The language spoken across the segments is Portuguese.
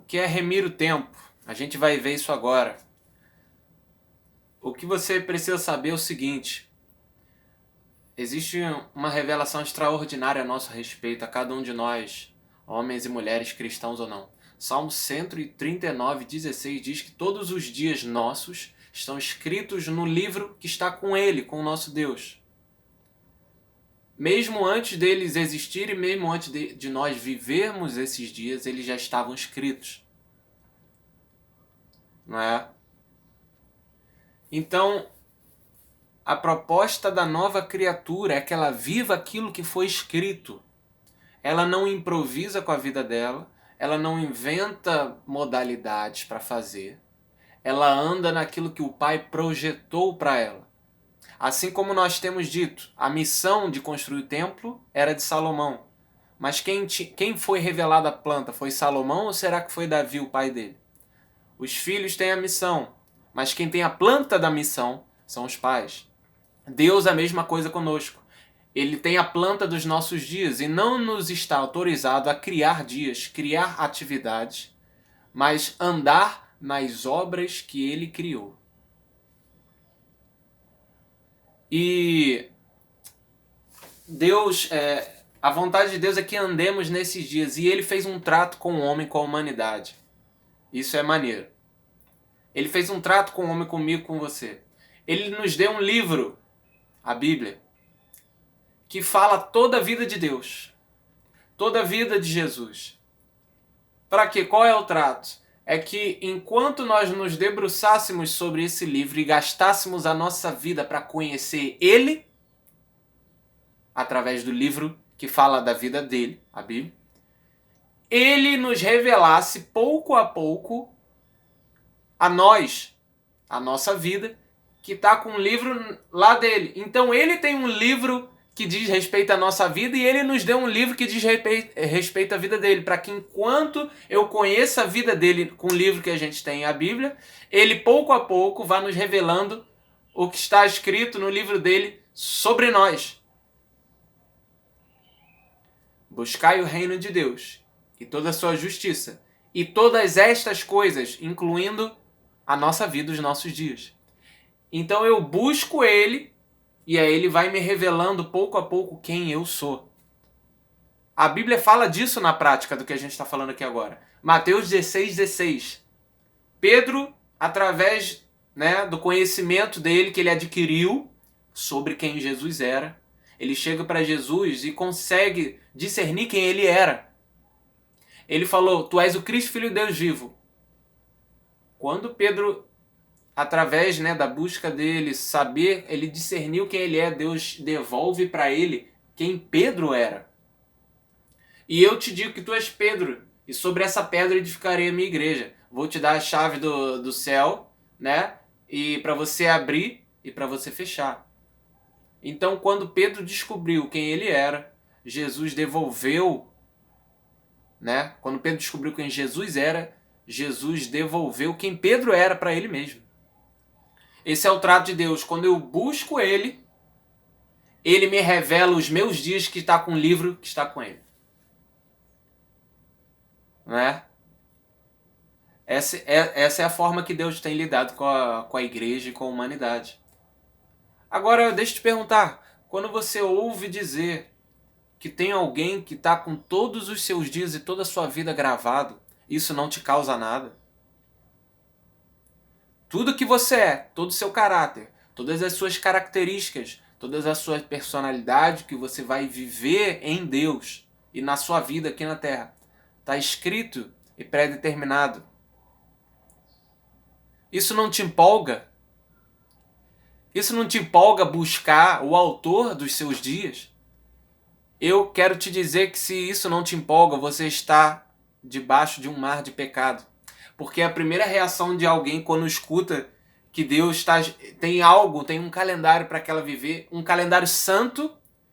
O que é remir o tempo? A gente vai ver isso agora. O que você precisa saber é o seguinte: existe uma revelação extraordinária a nosso respeito, a cada um de nós, homens e mulheres, cristãos ou não. Salmo 139:16 diz que todos os dias nossos estão escritos no livro que está com Ele, com o nosso Deus. Mesmo antes deles existirem, mesmo antes de nós vivermos esses dias, eles já estavam escritos. Não é? Então, a proposta da nova criatura é que ela viva aquilo que foi escrito. Ela não improvisa com a vida dela, ela não inventa modalidades para fazer. Ela anda naquilo que o Pai projetou para ela. Assim como nós temos dito, a missão de construir o templo era de Salomão. Mas quem foi revelado a planta? Foi Salomão ou será que foi Davi, o pai dele? Os filhos têm a missão, mas quem tem a planta da missão são os pais. Deus é a mesma coisa conosco. Ele tem a planta dos nossos dias e não nos está autorizado a criar dias, criar atividades, mas andar nas obras que ele criou. E Deus, a vontade de Deus é que andemos nesses dias. E ele fez um trato com o homem, com a humanidade. Isso é maneiro. Ele fez um trato com o homem, comigo, com você. Ele nos deu um livro, a Bíblia, que fala toda a vida de Deus. Toda a vida de Jesus. Para quê? Qual é o trato? É que enquanto nós nos debruçássemos sobre esse livro e gastássemos a nossa vida para conhecer Ele, através do livro que fala da vida dele, a Bíblia, Ele nos revelasse pouco a pouco a nós, a nossa vida, que está com um livro lá dele. Então Ele tem um livro que diz respeito à nossa vida e Ele nos deu um livro que diz respeito à vida dele, para que enquanto eu conheça a vida dele com o livro que a gente tem, a Bíblia, Ele pouco a pouco vai nos revelando o que está escrito no livro dele sobre nós. Buscai o reino de Deus e toda a sua justiça, e todas estas coisas, incluindo a nossa vida, os nossos dias. Então eu busco Ele, e aí Ele vai me revelando pouco a pouco quem eu sou. A Bíblia fala disso na prática do que a gente está falando aqui agora. Mateus 16:16. Pedro, através do conhecimento dele que ele adquiriu sobre quem Jesus era, ele chega para Jesus e consegue discernir quem ele era. Ele falou: Tu és o Cristo, Filho de Deus vivo. Quando Pedro, através da busca dele, saber, ele discerniu quem ele é, Deus devolve para ele quem Pedro era. E eu te digo que tu és Pedro, e sobre essa pedra edificarei a minha igreja. Vou te dar a chave do céu, e para você abrir e para você fechar. Então, quando Pedro descobriu quem ele era, Jesus devolveu, quando Pedro descobriu quem Jesus era, Jesus devolveu quem Pedro era para ele mesmo. Esse é o trato de Deus. Quando eu busco Ele, Ele me revela os meus dias que está com o livro que está com Ele. Não é? Essa é a forma que Deus tem lidado com a igreja e com a humanidade. Agora, deixa eu te perguntar. Quando você ouve dizer que tem alguém que está com todos os seus dias e toda a sua vida gravado, isso não te causa nada? Tudo que você é, todo o seu caráter, todas as suas características, todas a sua personalidade que você vai viver em Deus e na sua vida aqui na Terra, está escrito e pré-determinado. Isso não te empolga? Isso não te empolga buscar o autor dos seus dias? Eu quero te dizer que se isso não te empolga, você está debaixo de um mar de pecado. Porque a primeira reação de alguém quando escuta que Deus tem algo, tem um calendário para que ela viver, um calendário santo,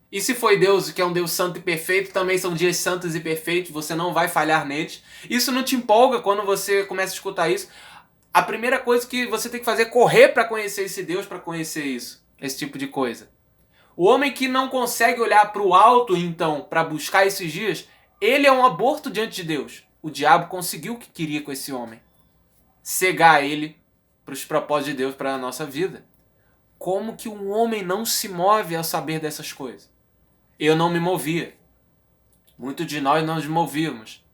e se foi Deus que é um Deus santo e perfeito, também são dias santos e perfeitos, você não vai falhar neles. Isso não te empolga quando você começa a escutar isso. A primeira coisa que você tem que fazer é correr para conhecer esse Deus, para conhecer isso, esse tipo de coisa. O homem que não consegue olhar para o alto, então, para buscar esses dias, ele é um aborto diante de Deus. o diabo conseguiu o que queria com esse homem. Cegar ele para os propósitos de Deus para a nossa vida. Como que um homem não se move ao saber dessas coisas? Eu não me movia. Muitos de nós não nos movíamos.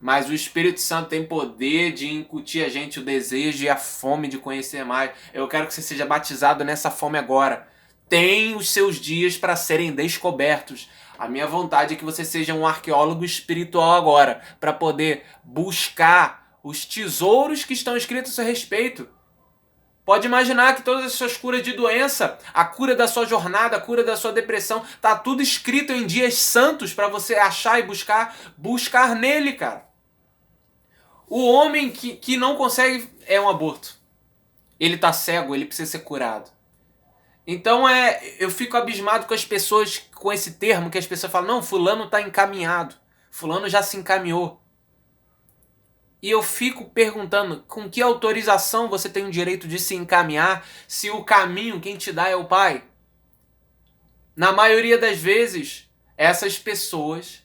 Mas o Espírito Santo tem poder de incutir a gente o desejo e a fome de conhecer mais. Eu quero que você seja batizado nessa fome agora. Tem os seus dias para serem descobertos. A minha vontade é que você seja um arqueólogo espiritual agora, para poder buscar os tesouros que estão escritos a seu respeito. Pode imaginar que todas as suas curas de doença, a cura da sua jornada, a cura da sua depressão, tá tudo escrito em dias santos para você achar e buscar nele, cara. O homem que não consegue é um aborto. Ele tá cego, ele precisa ser curado. Então eu fico abismado com as pessoas, com esse termo que as pessoas falam, não, fulano tá encaminhado, fulano já se encaminhou. E eu fico perguntando, com que autorização você tem o direito de se encaminhar se o caminho quem te dá é o Pai? Na maioria das vezes, essas pessoas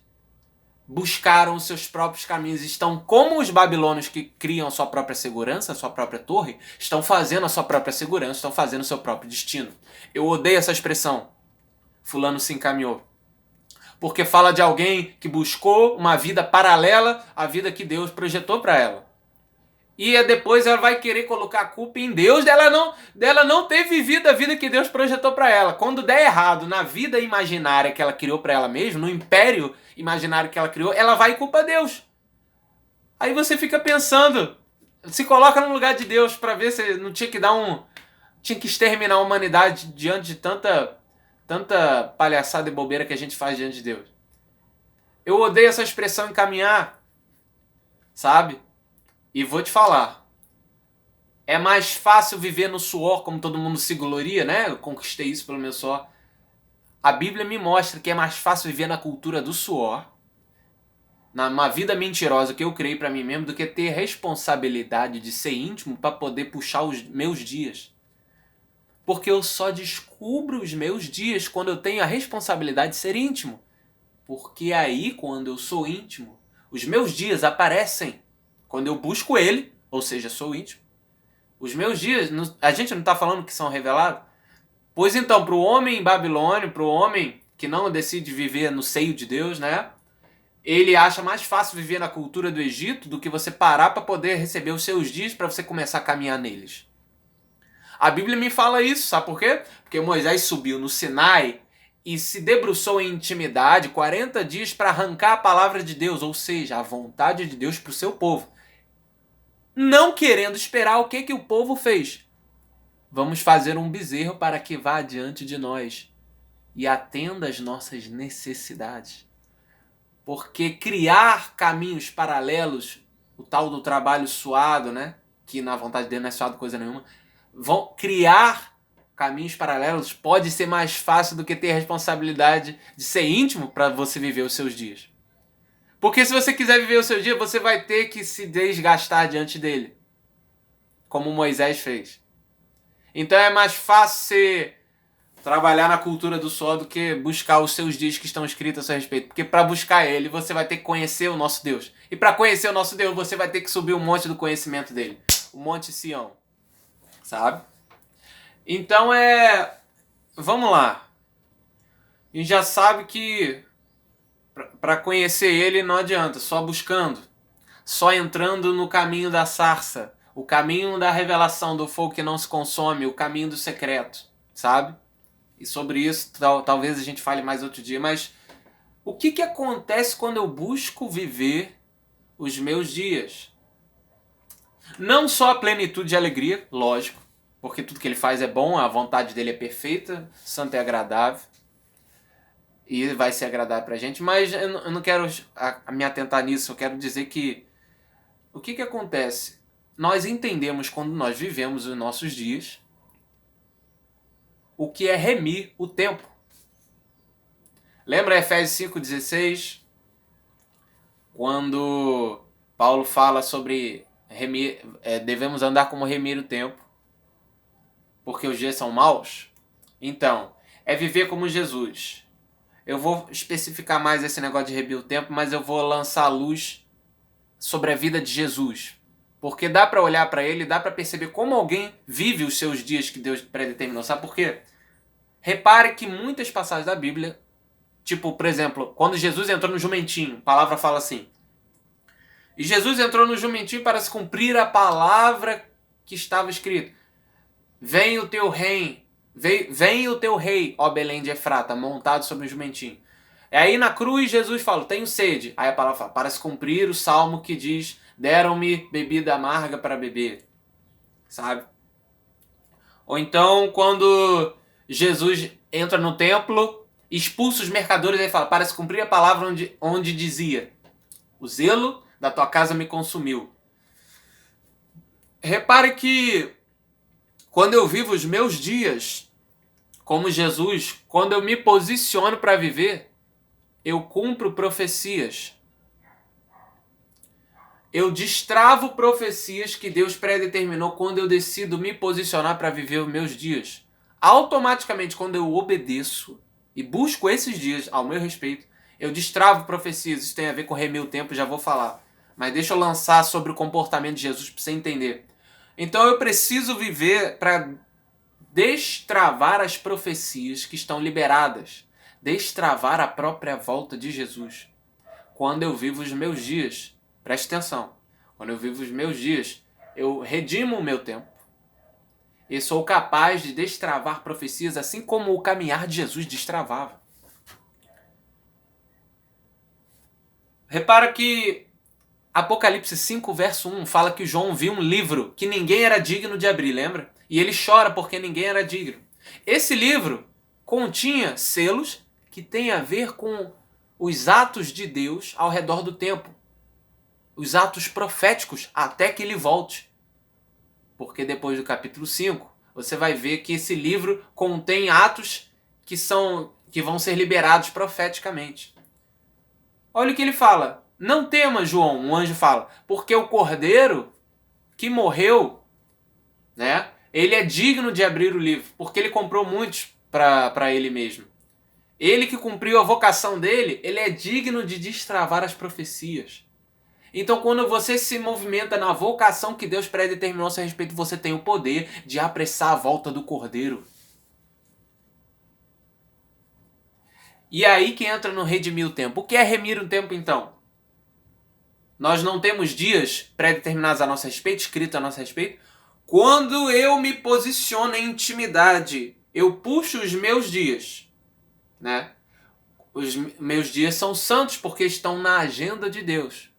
buscaram os seus próprios caminhos, estão como os babilônios que criam a sua própria segurança, a sua própria torre, estão fazendo a sua própria segurança, estão fazendo o seu próprio destino. Eu odeio essa expressão, fulano se encaminhou. Porque fala de alguém que buscou uma vida paralela à vida que Deus projetou para ela. E depois ela vai querer colocar a culpa em Deus dela não ter vivido a vida que Deus projetou para ela. Quando der errado na vida imaginária que ela criou para ela mesma, no império imaginário que ela criou, ela vai culpar Deus. Aí você fica pensando, se coloca no lugar de Deus para ver se não tinha que tinha que exterminar a humanidade diante de tanta palhaçada e bobeira que a gente faz diante de Deus. Eu odeio essa expressão encaminhar, sabe? E vou te falar, é mais fácil viver no suor, como todo mundo se gloria, né? Eu conquistei isso pelo meu suor. A Bíblia me mostra que é mais fácil viver na cultura do suor, numa vida mentirosa que eu criei para mim mesmo, do que ter responsabilidade de ser íntimo para poder puxar os meus dias. Porque eu só descubro os meus dias quando eu tenho a responsabilidade de ser íntimo. Porque aí, quando eu sou íntimo, os meus dias aparecem. Quando eu busco ele, ou seja, sou íntimo. Os meus dias, a gente não está falando que são revelados? Pois então, para o homem babilônio, para o homem que não decide viver no seio de Deus, né? Ele acha mais fácil viver na cultura do Egito do que você parar para poder receber os seus dias para você começar a caminhar neles. A Bíblia me fala isso, sabe por quê? Porque Moisés subiu no Sinai e se debruçou em intimidade 40 dias para arrancar a palavra de Deus, ou seja, a vontade de Deus para o seu povo. Não querendo esperar o que o povo fez. Vamos fazer um bezerro para que vá adiante de nós e atenda às nossas necessidades. Porque criar caminhos paralelos, o tal do trabalho suado, né? Que na vontade dele não é suado coisa nenhuma, criar caminhos paralelos pode ser mais fácil do que ter a responsabilidade de ser íntimo para você viver os seus dias. Porque se você quiser viver o seu dia, você vai ter que se desgastar diante dele. Como Moisés fez. Então é mais fácil você trabalhar na cultura do suor do que buscar os seus dias que estão escritos a seu respeito. Porque para buscar ele, você vai ter que conhecer o nosso Deus. E para conhecer o nosso Deus, você vai ter que subir o monte do conhecimento dele. O Monte Sião. Sabe? Então vamos lá. A gente já sabe que para conhecer ele não adianta, só buscando. Só entrando no caminho da sarça. O caminho da revelação do fogo que não se consome. O caminho do secreto. Sabe? E sobre isso talvez a gente fale mais outro dia. Mas o que acontece quando eu busco viver os meus dias? Não só a plenitude de alegria, lógico. Porque tudo que ele faz é bom, a vontade dele é perfeita, santa e agradável. E vai ser agradável pra gente. Mas eu não quero me atentar nisso. Eu quero dizer que o que acontece? Nós entendemos quando nós vivemos os nossos dias o que é remir o tempo. Lembra Efésios 5,16? Quando Paulo fala sobre remir, devemos andar como remir o tempo, porque os dias são maus? Então, é viver como Jesus. Eu vou especificar mais esse negócio de remir o tempo, mas eu vou lançar a luz sobre a vida de Jesus. Porque dá para olhar para ele, dá para perceber como alguém vive os seus dias que Deus predeterminou. Sabe por quê? Repare que muitas passagens da Bíblia, tipo, por exemplo, quando Jesus entrou no jumentinho, a palavra fala assim: e Jesus entrou no jumentinho para se cumprir a palavra que estava escrita. Vem o teu rei, vem o teu rei, ó Belém de Efrata, montado sobre um jumentinho. E aí na cruz Jesus fala: tenho sede. Aí a palavra fala: para se cumprir o salmo que diz: deram-me bebida amarga para beber. Sabe? Ou então quando Jesus entra no templo, expulsa os mercadores, e fala: para se cumprir a palavra onde dizia: o zelo da tua casa me consumiu. Repare que quando eu vivo os meus dias como Jesus, quando eu me posiciono para viver, eu cumpro profecias. Eu destravo profecias que Deus predeterminou quando eu decido me posicionar para viver os meus dias. Automaticamente, quando eu obedeço e busco esses dias ao meu respeito, eu destravo profecias. Isso tem a ver com remir o tempo, já vou falar. Mas deixa eu lançar sobre o comportamento de Jesus para você entender. Então eu preciso viver para destravar as profecias que estão liberadas. Destravar a própria volta de Jesus. Quando eu vivo os meus dias, preste atenção, quando eu vivo os meus dias, eu redimo o meu tempo e sou capaz de destravar profecias assim como o caminhar de Jesus destravava. Repara que Apocalipse 5, verso 1 fala que João viu um livro que ninguém era digno de abrir, lembra? E ele chora porque ninguém era digno. Esse livro continha selos que têm a ver com os atos de Deus ao redor do tempo. Os atos proféticos até que ele volte. Porque depois do capítulo 5, você vai ver que esse livro contém atos que vão ser liberados profeticamente. Olha o que ele fala. Não temas, João, um anjo fala, porque o cordeiro que morreu, né, ele é digno de abrir o livro, porque ele comprou muitos para ele mesmo. Ele que cumpriu a vocação dele, ele é digno de destravar as profecias. Então, quando você se movimenta na vocação que Deus predeterminou a seu respeito, você tem o poder de apressar a volta do Cordeiro. E é aí que entra no redimir o tempo. O que é remir o tempo, então? Nós não temos dias pré-determinados a nosso respeito, escritos a nosso respeito. Quando eu me posiciono em intimidade, eu puxo os meus dias, né? Os meus dias são santos porque estão na agenda de Deus.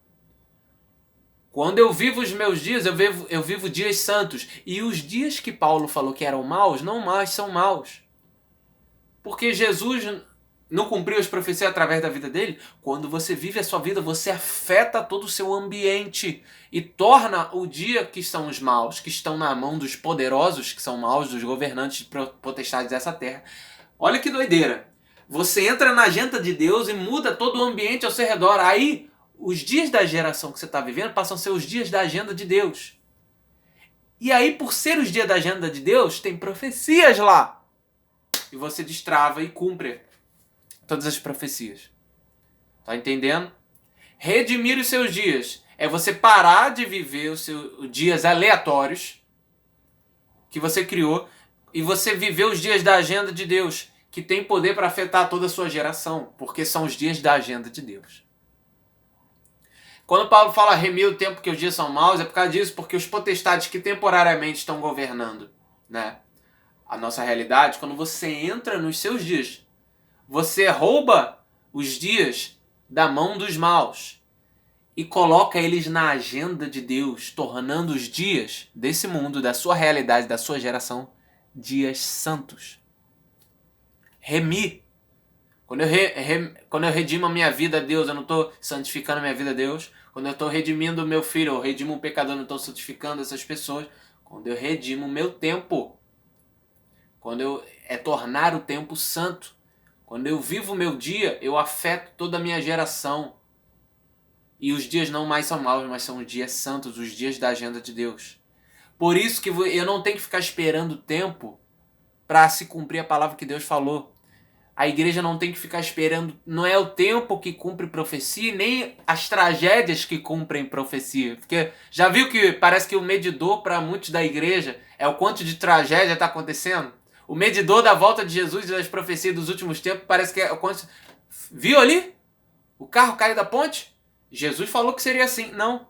Quando eu vivo os meus dias, eu vivo dias santos. E os dias que Paulo falou que eram maus, não mais são maus. Porque Jesus não cumpriu as profecias através da vida dele. Quando você vive a sua vida, você afeta todo o seu ambiente e torna o dia que são os maus, que estão na mão dos poderosos, que são maus, dos governantes potestades dessa terra. Olha que doideira. Você entra na agenda de Deus e muda todo o ambiente ao seu redor. Aí, os dias da geração que você está vivendo passam a ser os dias da agenda de Deus. E aí, por ser os dias da agenda de Deus, tem profecias lá. E você destrava e cumpre todas as profecias. Tá entendendo? Redimir os seus dias é você parar de viver os seus dias aleatórios que você criou e você viver os dias da agenda de Deus, que tem poder para afetar toda a sua geração, porque são os dias da agenda de Deus. Quando Paulo fala remir o tempo que os dias são maus, é por causa disso, porque os potestades que temporariamente estão governando, né, a nossa realidade, quando você entra nos seus dias, você rouba os dias da mão dos maus e coloca eles na agenda de Deus, tornando os dias desse mundo, da sua realidade, da sua geração, dias santos. Remir. Quando eu redimo a minha vida a Deus, eu não estou santificando a minha vida a Deus. Quando eu estou redimindo o meu filho, eu redimo um pecador, eu não estou santificando essas pessoas. Quando eu redimo o meu tempo, é tornar o tempo santo. Quando eu vivo o meu dia, eu afeto toda a minha geração. E os dias não mais são maus, mas são os dias santos, os dias da agenda de Deus. Por isso que eu não tenho que ficar esperando o tempo para se cumprir a palavra que Deus falou. A igreja não tem que ficar esperando, não é o tempo que cumpre profecia, nem as tragédias que cumprem profecia. Porque já viu que parece que o medidor para muitos da igreja é o quanto de tragédia está acontecendo? O medidor da volta de Jesus e das profecias dos últimos tempos parece que é o quanto... Viu ali? O carro caiu da ponte? Jesus falou que seria assim. Não.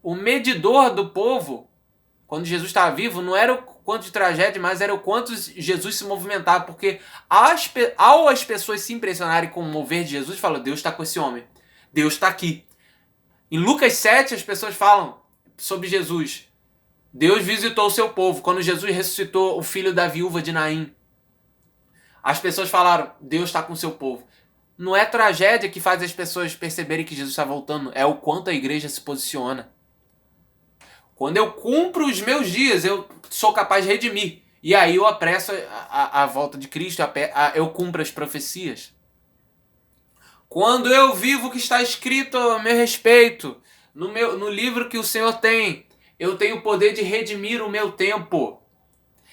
O medidor do povo, quando Jesus estava vivo, não era o quanto de tragédia, mas era o quanto Jesus se movimentava. Porque ao as pessoas se impressionarem com o mover de Jesus, falam, Deus está com esse homem. Deus está aqui. Em Lucas 7, as pessoas falam sobre Jesus. Deus visitou o seu povo. Quando Jesus ressuscitou o filho da viúva de Naim, as pessoas falaram, Deus está com o seu povo. Não é tragédia que faz as pessoas perceberem que Jesus está voltando. É o quanto a igreja se posiciona. Quando eu cumpro os meus dias, eu sou capaz de redimir. E aí eu apresso a volta de Cristo, eu cumpro as profecias. Quando eu vivo o que está escrito a meu respeito, no livro que o Senhor tem, eu tenho o poder de redimir o meu tempo.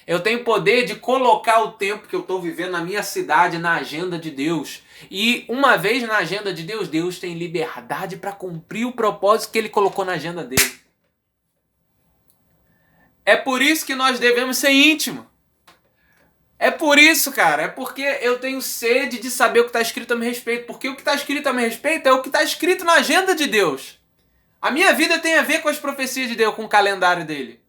Eu tenho poder de colocar o tempo que eu estou vivendo na minha cidade na agenda de Deus. E uma vez na agenda de Deus, Deus tem liberdade para cumprir o propósito que Ele colocou na agenda dele. É por isso que nós devemos ser íntimos. É por isso, cara. É porque eu tenho sede de saber o que está escrito a meu respeito. Porque o que está escrito a meu respeito é o que está escrito na agenda de Deus. A minha vida tem a ver com as profecias de Deus, com o calendário dele.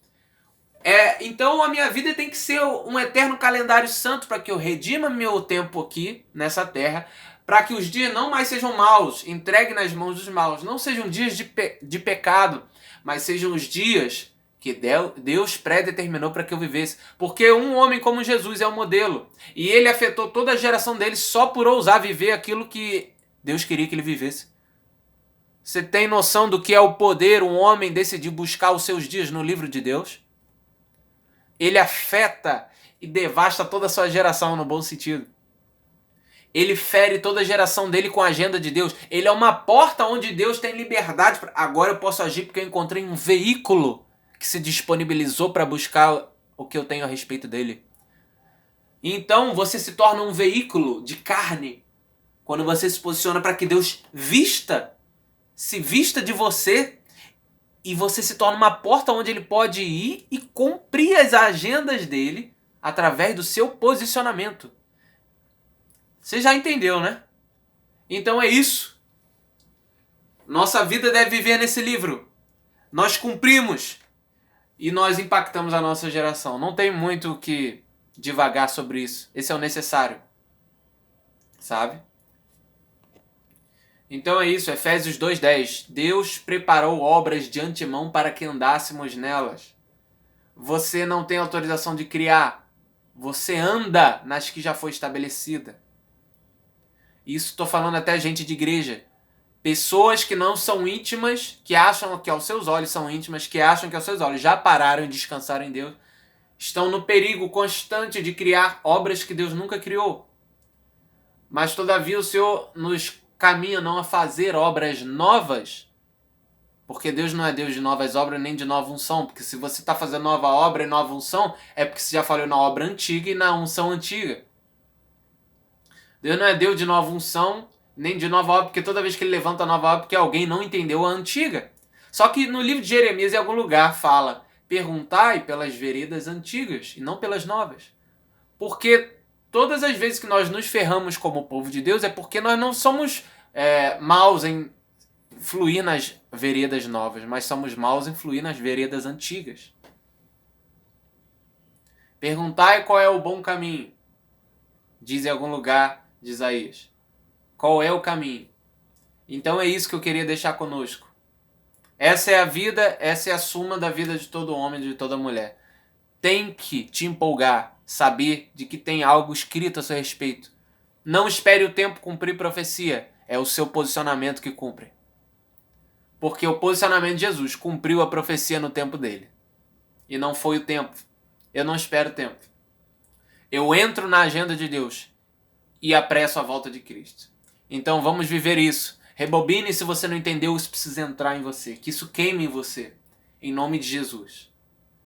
Então a minha vida tem que ser um eterno calendário santo para que eu redima meu tempo aqui, nessa terra, para que os dias não mais sejam maus, entregue nas mãos dos maus. Não sejam dias de pecado, mas sejam os dias que Deus predeterminou para que eu vivesse. Porque um homem como Jesus é o modelo. E ele afetou toda a geração dele só por ousar viver aquilo que Deus queria que ele vivesse. Você tem noção do que é o poder um homem decidir buscar os seus dias no livro de Deus? Ele afeta e devasta toda a sua geração no bom sentido. Ele fere toda a geração dele com a agenda de Deus. Ele é uma porta onde Deus tem liberdade. Agora eu posso agir porque eu encontrei um veículo que se disponibilizou para buscar o que eu tenho a respeito dele. Então você se torna um veículo de carne quando você se posiciona para que Deus se vista de você e você se torna uma porta onde ele pode ir e cumprir as agendas dele através do seu posicionamento. Você já entendeu, né? Então é isso. Nossa vida deve viver nesse livro. Nós cumprimos e nós impactamos a nossa geração. Não tem muito o que divagar sobre isso. Esse é o necessário. Sabe? Então é isso, Efésios 2:10. Deus preparou obras de antemão para que andássemos nelas. Você não tem autorização de criar. Você anda nas que já foi estabelecida. Isso estou falando até gente de igreja. Pessoas que não são íntimas, que acham que aos seus olhos são íntimas, que acham que aos seus olhos já pararam e descansaram em Deus, estão no perigo constante de criar obras que Deus nunca criou. Mas todavia o Senhor nos caminha não a fazer obras novas, porque Deus não é Deus de novas obras nem de nova unção, porque se você está fazendo nova obra e nova unção, é porque você já falou na obra antiga e na unção antiga. Deus não é Deus de nova unção nem de nova obra, porque toda vez que ele levanta a nova obra, porque alguém não entendeu a antiga. Só que no livro de Jeremias, em algum lugar, fala, perguntai pelas veredas antigas e não pelas novas. Porque todas as vezes que nós nos ferramos como povo de Deus é porque nós não somos maus em fluir nas veredas novas, mas somos maus em fluir nas veredas antigas. Perguntai qual é o bom caminho, diz em algum lugar de Isaías. Qual é o caminho? Então é isso que eu queria deixar conosco. Essa é a vida, essa é a suma da vida de todo homem e de toda mulher. Tem que te empolgar, saber de que tem algo escrito a seu respeito. Não espere o tempo cumprir profecia, é o seu posicionamento que cumpre. Porque o posicionamento de Jesus cumpriu a profecia no tempo dele. E não foi o tempo. Eu não espero o tempo. Eu entro na agenda de Deus e apresso a volta de Cristo. Então vamos viver isso. Rebobine se você não entendeu, isso precisa entrar em você. Que isso queime em você. Em nome de Jesus.